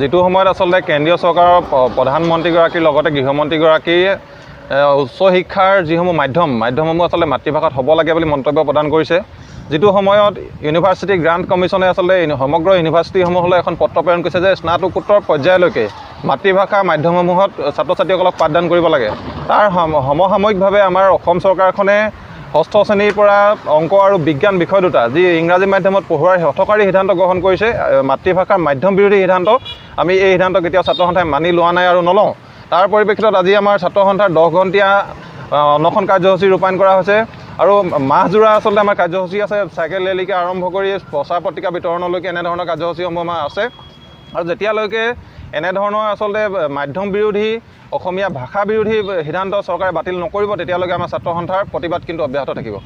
যিটো সময়ত আচলতে কেন্দ্ৰীয় চৰকাৰৰ প্ৰধানমন্ত্ৰীগৰাকীৰ লগতে গৃহমন্ত্ৰীগৰাকীয়ে উচ্চ শিক্ষাৰ যিসমূহ মাধ্যমসমূহ আচলতে মাতৃভাষাত হ'ব লাগে বুলি মন্তব্য প্ৰদান কৰিছে, যিটো সময়ত ইউনিভাৰ্চিটি গ্ৰাণ্ট কমিশ্যনে আচলতে সমগ্ৰ ইউনিভাৰ্চিটিসমূহলৈ এখন পত্ৰ প্ৰেৰণ কৰিছে যে স্নাতকোত্তৰ পৰ্যায়লৈকে মাতৃভাষা মাধ্যমসমূহত ছাত্ৰ ছাত্ৰীসকলক পাঠদান কৰিব লাগে। তাৰ সমসাময়িকভাৱে আমাৰ অসম চৰকাৰখনে ষষ্ঠ শ্ৰেণীৰ পৰা অংক আৰু বিজ্ঞান বিষয় দুটা যি ইংৰাজী মাধ্যমত পঢ়ুৱাৰ হঠকাৰী সিদ্ধান্ত গ্ৰহণ কৰিছে, মাতৃভাষাৰ মাধ্যম বিৰোধী সিদ্ধান্ত। আমি এই সিদ্ধান্ত কেতিয়াও ছাত্ৰ সন্থাই মানি লোৱা নাই আৰু নলওঁ। তাৰ পৰিপ্ৰেক্ষিতত আজি আমাৰ ছাত্ৰ সন্থাৰ 10 ঘণ্টীয়া অনশন কাৰ্যসূচী ৰূপায়ণ কৰা হৈছে আৰু মাহজোৰা আচলতে আমাৰ কাৰ্যসূচী আছে, চাইকেল ৰেলীকে আৰম্ভ কৰি প্ৰচাৰ পত্ৰিকা বিতৰণলৈকে এনেধৰণৰ কাৰ্যসূচীসমূহ আমাৰ আছে। আৰু যেতিয়ালৈকে এনেধৰণৰ আচলতে মাধ্যম বিৰোধী অসমীয়া ভাষা বিৰোধী সিদ্ধান্ত চৰকাৰে বাতিল নকৰিব তেতিয়ালৈকে আমাৰ ছাত্ৰ সন্থাৰ প্ৰতিবাদ কিন্তু অব্যাহত থাকিব।